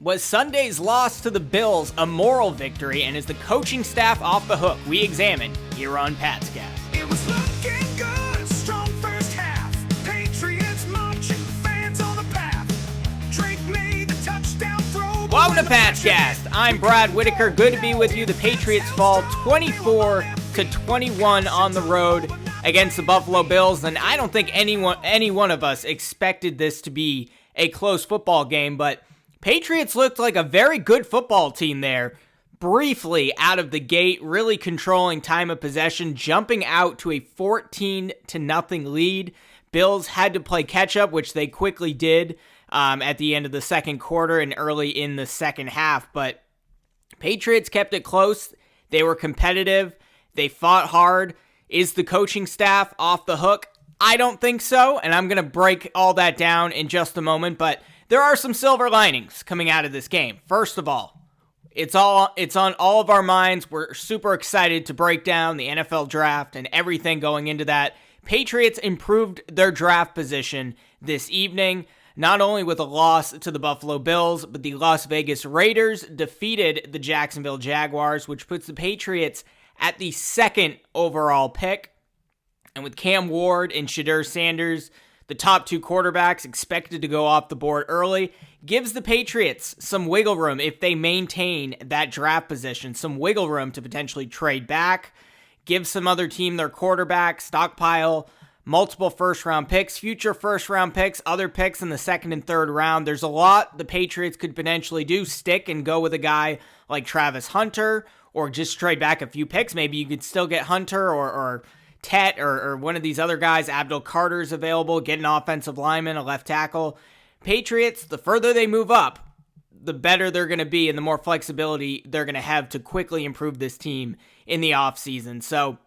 Was Sunday's loss to the Bills a moral victory, and is the coaching staff off the hook? We examine here on Pat's Cast. It was looking good, strong first half. Patriots marching, fans on the path. Drake made the touchdown throw. Welcome to Pat's Cast. I'm Brad Whitaker. Good to be with you. The Patriots fall 24-21 on the road against the Buffalo Bills, and I don't think any one of us expected this to be a close football game, but Patriots looked like a very good football team there, briefly out of the gate, really controlling time of possession, jumping out to a 14-0 lead. Bills had to play catch-up, which they quickly did at the end of the second quarter and early in the second half, but Patriots kept it close. They were competitive. They fought hard. Is the coaching staff off the hook? I don't think so, and I'm going to break all that down in just a moment, but there are some silver linings coming out of this game. First of all, it's on all of our minds. We're super excited to break down the NFL draft and everything going into that. Patriots improved their draft position this evening, not only with a loss to the Buffalo Bills, but the Las Vegas Raiders defeated the Jacksonville Jaguars, which puts the Patriots at the second overall pick. And with Cam Ward and Shadur Sanders, the top two quarterbacks expected to go off the board early, gives the Patriots some wiggle room if they maintain that draft position, some wiggle room to potentially trade back, give some other team their quarterback, stockpile multiple first-round picks, future first-round picks, other picks in the second and third round. There's a lot the Patriots could potentially do, stick and go with a guy like Travis Hunter, or just trade back a few picks. Maybe you could still get Hunter or Tet or one of these other guys. Abdul Carter's available. Get an offensive lineman, a left tackle. Patriots, the further they move up, the better they're going to be and the more flexibility they're going to have to quickly improve this team in the offseason. So,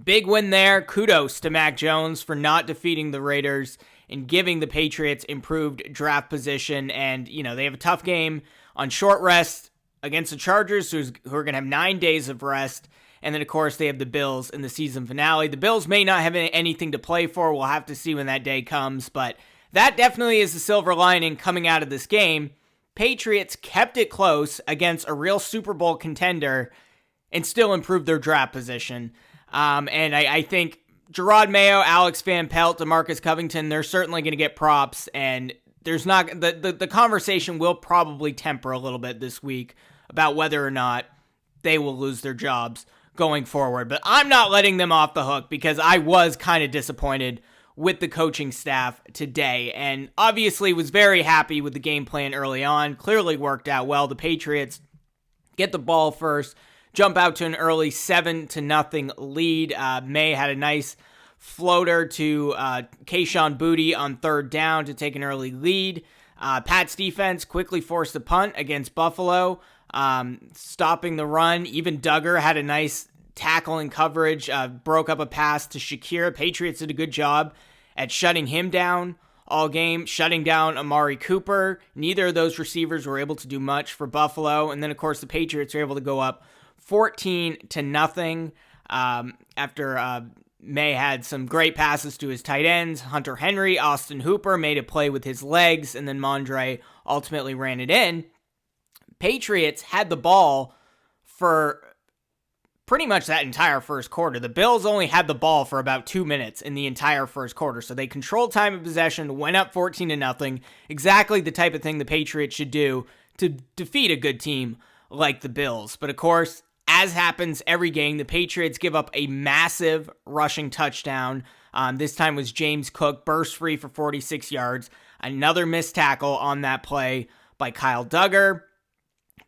big win there. Kudos to Mac Jones for not defeating the Raiders and giving the Patriots improved draft position. And, they have a tough game on short rest against the Chargers, who are going to have 9 days of rest. And then, of course, they have the Bills in the season finale. The Bills may not have anything to play for. We'll have to see when that day comes. But that definitely is the silver lining coming out of this game. Patriots kept it close against a real Super Bowl contender and still improved their draft position. And I think Jerod Mayo, Alex Van Pelt, DeMarcus Covington, they're certainly going to get props. And there's not the conversation will probably temper a little bit this week about whether or not they will lose their jobs going forward. But I'm not letting them off the hook because I was kind of disappointed with the coaching staff today and obviously was very happy with the game plan early on. Clearly worked out well. The Patriots get the ball first, jump out to an early 7-0 lead. May had a nice floater to Kayshon Boutte on third down to take an early lead. Pat's defense quickly forced a punt against Buffalo, stopping the run. Even Duggar had a nice tackle and coverage, broke up a pass to Shakir. Patriots did a good job at shutting him down all game, shutting down Amari Cooper. Neither of those receivers were able to do much for Buffalo. And then, of course, the Patriots were able to go up 14-0 after May had some great passes to his tight ends. Hunter Henry, Austin Hooper made a play with his legs, and then Mondre ultimately ran it in. Patriots had the ball for pretty much that entire first quarter. The Bills only had the ball for about 2 minutes in the entire first quarter, so they controlled time of possession, went up 14-0, exactly the type of thing the Patriots should do to defeat a good team like the Bills. But of course, as happens every game, the Patriots give up a massive rushing touchdown. This time was James Cook, burst free for 46 yards. Another missed tackle on that play by Kyle Duggar.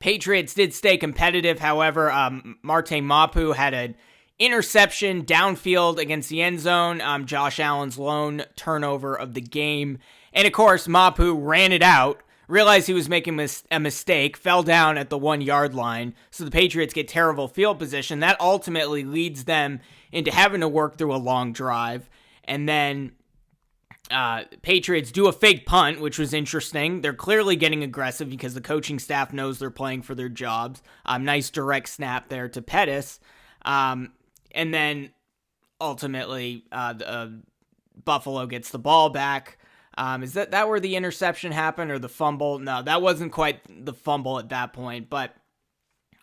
Patriots did stay competitive, however. Marte Mapu had an interception downfield against the end zone. Josh Allen's lone turnover of the game. And of course, Mapu ran it out, realized he was making a mistake, fell down at the 1 yard line. So the Patriots get terrible field position. That ultimately leads them into having to work through a long drive. And then Patriots do a fake punt, which was interesting. They're clearly getting aggressive because the coaching staff knows they're playing for their jobs. Nice direct snap there to Pettis. And then ultimately Buffalo gets the ball back. Is that where the interception happened or the fumble? No, that wasn't quite the fumble at that point. But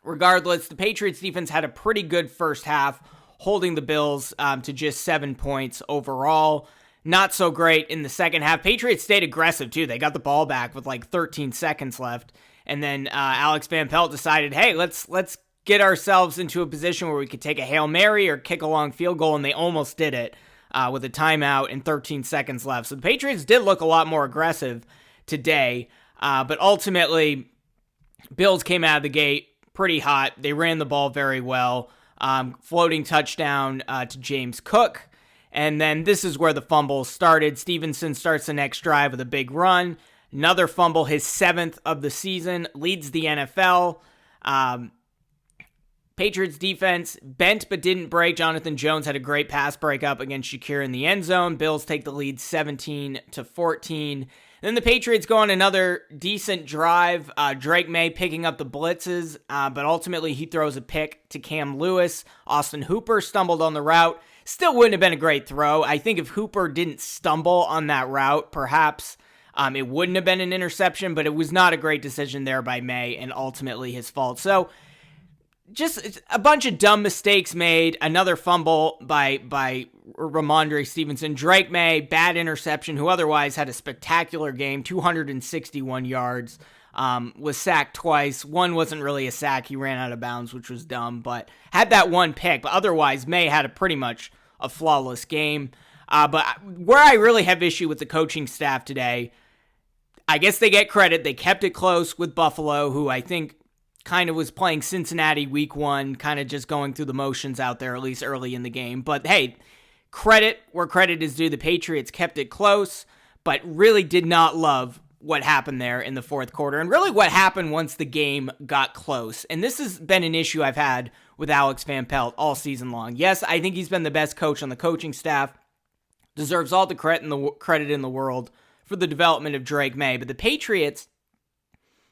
regardless, the Patriots defense had a pretty good first half, holding the Bills to just 7 points overall. Not so great in the second half. Patriots stayed aggressive too. They got the ball back with like 13 seconds left. And then Alex Van Pelt decided, hey, let's get ourselves into a position where we could take a Hail Mary or kick a long field goal, and they almost did it with a timeout and 13 seconds left. So the Patriots did look a lot more aggressive today, but ultimately, Bills came out of the gate pretty hot. They ran the ball very well. Floating touchdown to James Cook. And then this is where the fumble started. Stevenson starts the next drive with a big run. Another fumble, his 7th of the season, leads the NFL. Patriots defense bent but didn't break. Jonathan Jones had a great pass breakup against Shakir in the end zone. Bills take the lead 17-14. Then the Patriots go on another decent drive. Drake May picking up the blitzes, but ultimately he throws a pick to Cam Lewis. Austin Hooper stumbled on the route. Still wouldn't have been a great throw. I think if Hooper didn't stumble on that route, perhaps it wouldn't have been an interception, but it was not a great decision there by May and ultimately his fault. So just a bunch of dumb mistakes made. Another fumble by Ramondre Stevenson. Drake May, bad interception, who otherwise had a spectacular game, 261 yards, was sacked twice. One wasn't really a sack. He ran out of bounds, which was dumb, but had that one pick. But otherwise, May had a pretty much a flawless game. But where I really have issue with the coaching staff today, I guess they get credit. They kept it close with Buffalo, who I think kind of was playing Cincinnati week one, kind of just going through the motions out there, at least early in the game. But hey, credit where credit is due. The Patriots kept it close, but really did not love what happened there in the fourth quarter, and really what happened once the game got close. And this has been an issue I've had with Alex Van Pelt all season long. Yes, I think he's been the best coach on the coaching staff, deserves all the credit in the world for the development of Drake May, but the Patriots,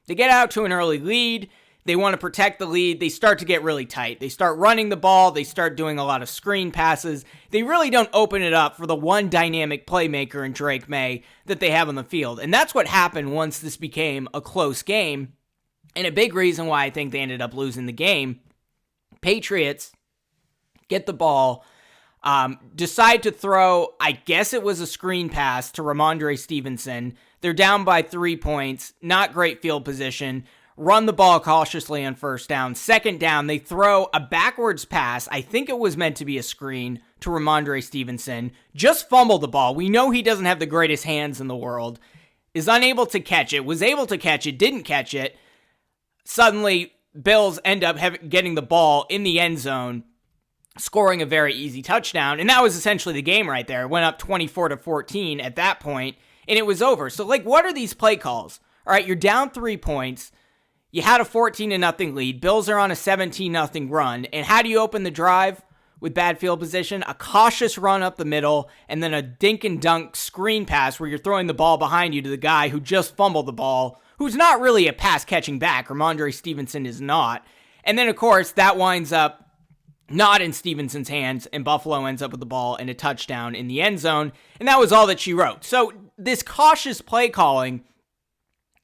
they get out to an early lead. They want to protect the lead. They start to get really tight. They start running the ball. They start doing a lot of screen passes. They really don't open it up for the one dynamic playmaker in Drake May that they have on the field. And that's what happened once this became a close game. And a big reason why I think they ended up losing the game. Patriots get the ball, decide to throw, I guess it was a screen pass to Ramondre Stevenson. They're down by 3 points. Not great field position. Run the ball cautiously on first down. Second down, they throw a backwards pass. I think it was meant to be a screen to Ramondre Stevenson. Just fumble the ball. We know he doesn't have the greatest hands in the world. Is unable to catch it. Was able to catch it. Didn't catch it. Suddenly, Bills end up getting the ball in the end zone, scoring a very easy touchdown. And that was essentially the game right there. It went up 24-14 at that point, and it was over. So, what are these play calls? All right, you're down 3 points. You had a 14-0 lead. Bills are on a 17-0 run. And how do you open the drive with bad field position? A cautious run up the middle, and then a dink and dunk screen pass where you're throwing the ball behind you to the guy who just fumbled the ball, who's not really a pass-catching back. Ramondre Stevenson is not. And then, of course, that winds up not in Stevenson's hands, and Buffalo ends up with the ball and a touchdown in the end zone. And that was all that she wrote. So this cautious play calling,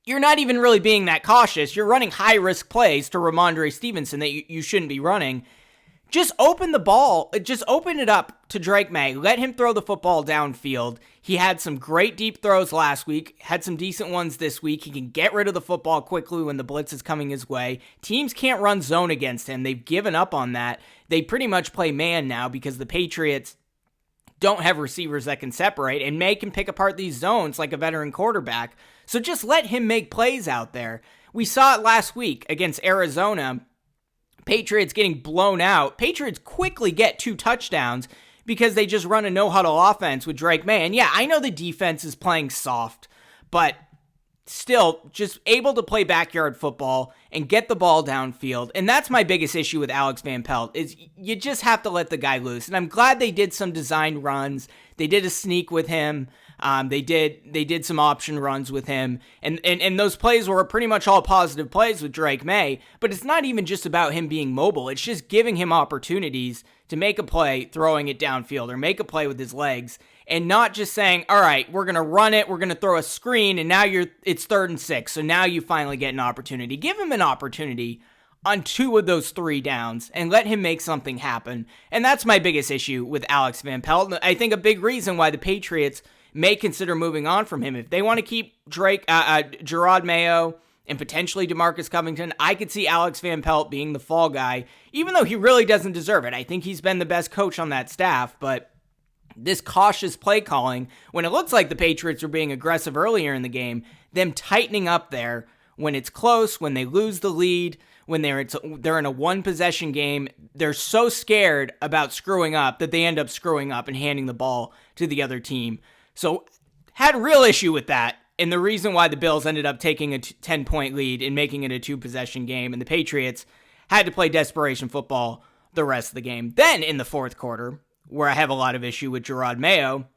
you're not even really being that cautious. You're running high-risk plays to Ramondre Stevenson that you shouldn't be running. Just open the ball. Just open it up to Drake May. Let him throw the football downfield. He had some great deep throws last week, had some decent ones this week. He can get rid of the football quickly when the blitz is coming his way. Teams can't run zone against him. They've given up on that. They pretty much play man now because the Patriots don't have receivers that can separate, and May can pick apart these zones like a veteran quarterback. So just let him make plays out there. We saw it last week against Arizona. Patriots getting blown out. Patriots quickly get 2 touchdowns because they just run a no-huddle offense with Drake May. And yeah, I know the defense is playing soft, but still just able to play backyard football and get the ball downfield. And that's my biggest issue with Alex Van Pelt, is you just have to let the guy loose. And I'm glad they did some design runs. They did a sneak with him. They did some option runs with him, and those plays were pretty much all positive plays with Drake May, but it's not even just about him being mobile. It's just giving him opportunities to make a play, throwing it downfield, or make a play with his legs. and not just saying, all right, we're going to run it, we're going to throw a screen, and now it's 3rd and 6, so now you finally get an opportunity. Give him an opportunity on 2 of those 3 downs and let him make something happen. And that's my biggest issue with Alex Van Pelt. I think a big reason why the Patriots may consider moving on from him. If they want to keep Jerod Mayo and potentially DeMarcus Covington, I could see Alex Van Pelt being the fall guy, even though he really doesn't deserve it. I think he's been the best coach on that staff, but this cautious play calling, when it looks like the Patriots were being aggressive earlier in the game, them tightening up there when it's close, when they lose the lead, when they're in a one-possession game, they're so scared about screwing up that they end up screwing up and handing the ball to the other team. So, had a real issue with that, and the reason why the Bills ended up taking a 10-point lead and making it a 2-possession game, and the Patriots had to play desperation football the rest of the game. Then, in the fourth quarter, where I have a lot of issue with Jerod Mayo,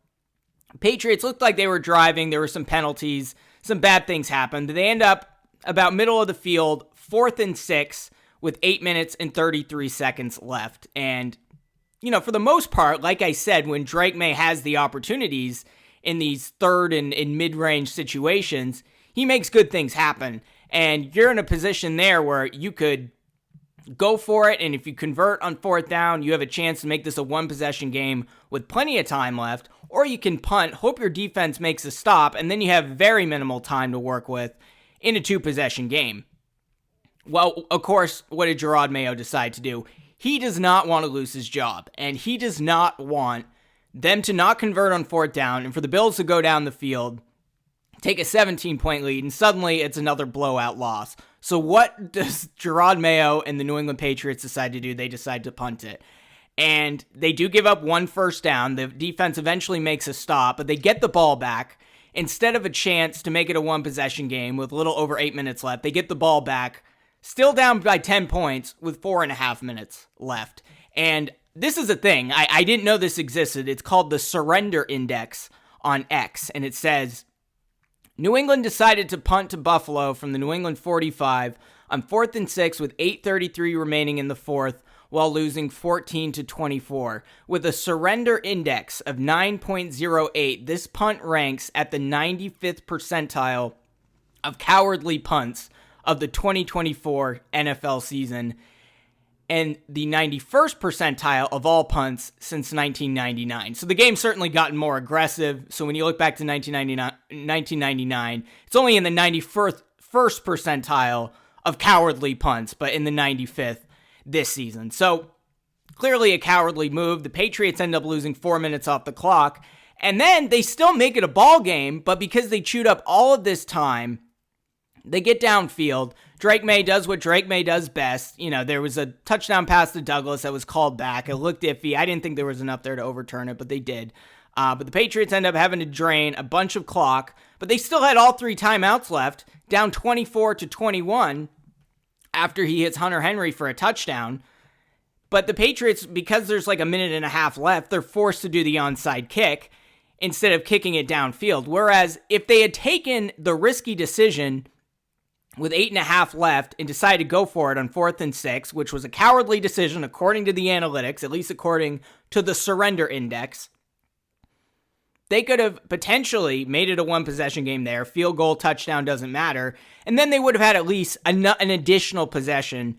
Patriots looked like they were driving, there were some penalties, some bad things happened. They end up about middle of the field, 4th and 6 with 8 minutes and 33 seconds left. And, for the most part, like I said, when Drake May has the opportunities in these third and mid-range situations, he makes good things happen. And you're in a position there where you could go for it, and if you convert on 4th down, you have a chance to make this a one-possession game with plenty of time left, or you can punt, hope your defense makes a stop, and then you have very minimal time to work with in a 2-possession game. Well, of course, what did Jerod Mayo decide to do? He does not want to lose his job, and he does not want them to not convert on 4th down and for the Bills to go down the field, take a 17-point lead, and suddenly it's another blowout loss. So what does Jerod Mayo and the New England Patriots decide to do? They decide to punt it. And they do give up 1 first down. The defense eventually makes a stop, but they get the ball back. Instead of a chance to make it a one-possession game with a little over 8 minutes left, they get the ball back, still down by 10 points with 4.5 minutes left. And this is a thing. I didn't know this existed. It's called the surrender index on X, and it says, New England decided to punt to Buffalo from the New England 45 on 4th and 6 with 8:33 remaining in the 4th, while losing 14-24. With a surrender index of 9.08, this punt ranks at the 95th percentile of cowardly punts of the 2024 NFL season, and the 91st percentile of all punts since 1999. So the game's certainly gotten more aggressive. So when you look back to 1999, it's only in the 91st percentile of cowardly punts, but in the 95th this season. So clearly a cowardly move. The Patriots end up losing 4 minutes off the clock, and then they still make it a ball game, but because they chewed up all of this time, they get downfield. Drake May does what Drake May does best. There was a touchdown pass to Douglas that was called back. It looked iffy. I didn't think there was enough there to overturn it, but they did. But the Patriots end up having to drain a bunch of clock, but they still had all 3 timeouts left, down 24-21 after he hits Hunter Henry for a touchdown. But the Patriots, because there's like a minute and a half left, they're forced to do the onside kick instead of kicking it downfield. Whereas if they had taken the risky decision with 8.5 left and decided to go for it on 4th and 6, which was a cowardly decision according to the analytics, at least according to the surrender index, they could have potentially made it a one-possession game there. Field goal, touchdown, doesn't matter. And then they would have had at least an additional possession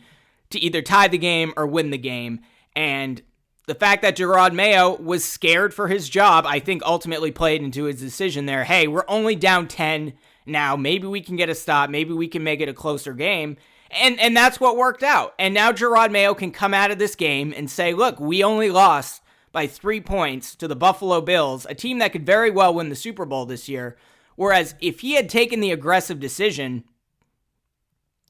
to either tie the game or win the game. And the fact that Jerod Mayo was scared for his job, I think ultimately played into his decision there. Hey, we're only down 10 now. Maybe we can get a stop. Maybe we can make it a closer game. And that's what worked out. And now Jerod Mayo can come out of this game and say, look, we only lost by 3 points to the Buffalo Bills, a team that could very well win the Super Bowl this year. Whereas if he had taken the aggressive decision,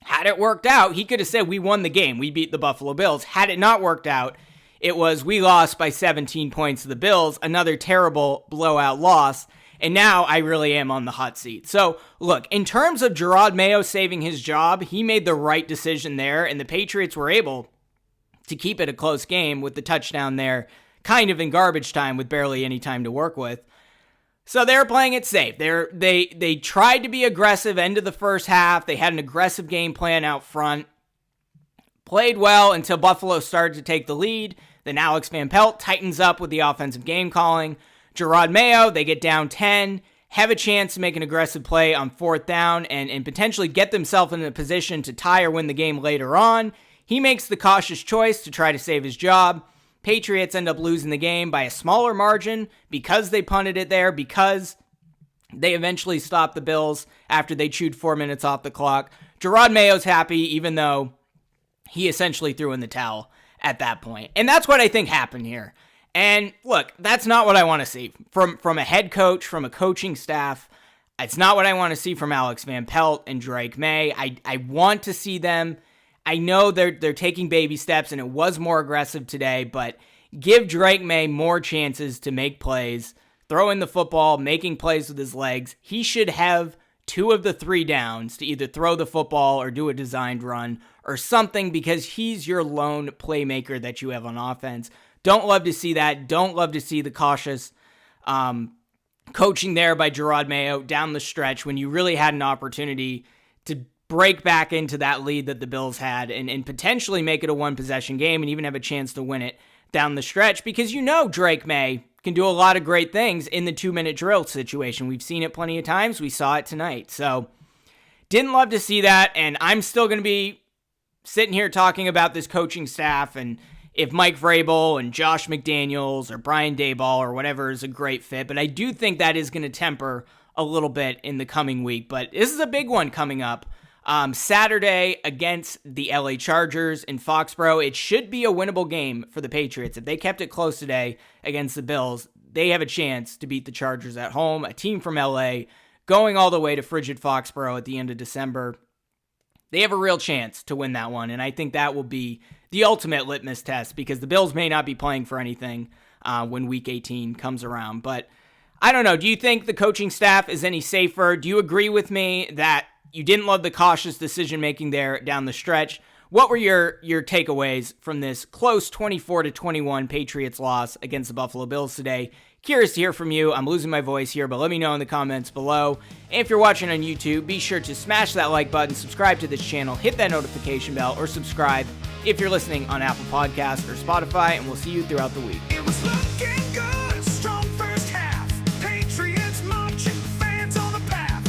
had it worked out, he could have said, we won the game. We beat the Buffalo Bills. Had it not worked out, it was, we lost by 17 points to the Bills, another terrible blowout loss. And now I really am on the hot seat. So, look, in terms of Jerod Mayo saving his job, he made the right decision there, and the Patriots were able to keep it a close game with the touchdown there, kind of in garbage time with barely any time to work with. So they're playing it safe. They tried to be aggressive end of the first half. They had an aggressive game plan out front. Played well until Buffalo started to take the lead. Then Alex Van Pelt tightens up with the offensive game calling. Jerod Mayo, they get down 10, have a chance to make an aggressive play on 4th down and potentially get themselves in a position to tie or win the game later on. He makes the cautious choice to try to save his job. Patriots end up losing the game by a smaller margin because they punted it there, because they eventually stopped the Bills after they chewed 4 minutes off the clock. Jerod Mayo's happy, even though he essentially threw in the towel at that point. And that's what I think happened here. And look, that's not what I want to see from a head coach, from a coaching staff. It's not what I want to see from Alex Van Pelt and Drake May. I want to see them. I know they're taking baby steps, and it was more aggressive today, but give Drake May more chances to make plays, throwing the football, making plays with his legs. He should have 2 of the 3 downs to either throw the football or do a designed run or something, because he's your lone playmaker that you have on offense. Don't love to see that. Don't love to see the cautious coaching there by Jerod Mayo down the stretch when you really had an opportunity to break back into that lead that the Bills had and potentially make it a 1-possession game and even have a chance to win it down the stretch, because you know Drake May can do a lot of great things in the 2-minute drill situation. We've seen it plenty of times. We saw it tonight. So didn't love to see that, and I'm still going to be sitting here talking about this coaching staff and if Mike Vrabel and Josh McDaniels or Brian Daboll or whatever is a great fit, but I do think that is going to temper a little bit in the coming week. But this is a big one coming up. Saturday against the LA Chargers in Foxborough. It should be a winnable game for the Patriots. If they kept it close today against the Bills, they have a chance to beat the Chargers at home, a team from LA going all the way to frigid Foxborough at the end of December. They have a real chance to win that one, and I think that will be the ultimate litmus test, because the Bills may not be playing for anything when Week 18 comes around. But I don't know. Do you think the coaching staff is any safer? Do you agree with me that you didn't love the cautious decision-making there down the stretch? What were your takeaways from this close 24-21 Patriots loss against the Buffalo Bills today? Curious to hear from you. I'm losing my voice here, but let me know in the comments below. And if you're watching on YouTube, be sure to smash that like button, subscribe to this channel, hit that notification bell, or subscribe if you're listening on Apple Podcasts or Spotify, and we'll see you throughout the week. It was looking good, strong first half. Patriots marching, fans on the path.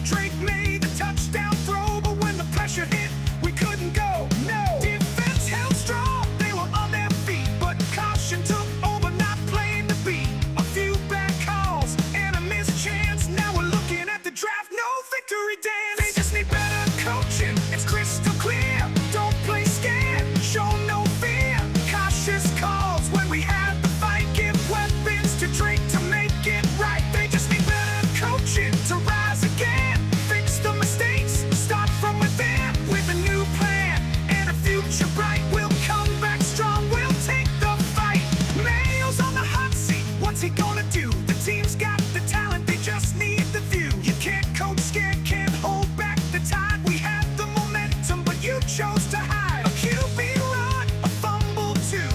Drake made the touchdown throw, but when the pressure hit, we couldn't go. No, defense held strong, they were on their feet, but caution took over, not playing the beat. A few bad calls and a missed chance. Now we're looking at the draft, no victory dance. They just need better coaching. It's crystal clear. Don't play scared, show no fear. Cautious calls when we had the fight. Give weapons to Drake to make it right. They just need better coaching to rise again. Fix the mistakes, start from within with a new plan and a future bright. We'll come back strong, we'll take the fight. Mayo's on the hot seat, what's he gonna do? The team's got the talent, they just need the view. You can't coach scared, can't hold back the tide. We had the momentum, but you chose to hide. A QB run, a fumble too.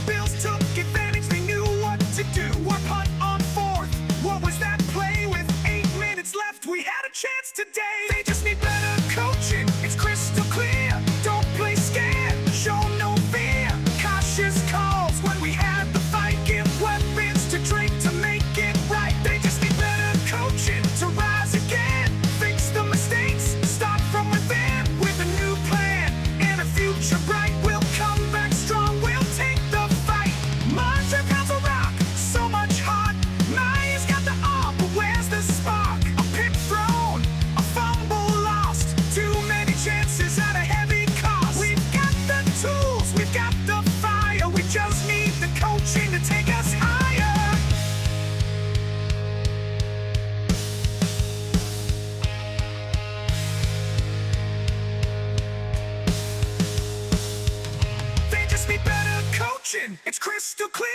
Bills took advantage, they knew what to do. One punt on 4th, what was that play? With 8 minutes left, we had a chance today. They just need better coaching, it's crystal clear. Don't play scared, show no fear. Cautious calls when we had the fight. Give weapons to Drake to make it right. They just need better coaching to rise again. Fix the mistakes, start from within with a new plan and a future bright. We'll come back strong, we'll take the fight. Monster pounds of rock, so much heart. Maya's got the arm, but where's the spark? A pick thrown, a fumble lost. Too many chances at a heavy cost. We've got the tools, we've got the fire. We just need the coaching to take us higher. They just need better coaching. It's crystal clear.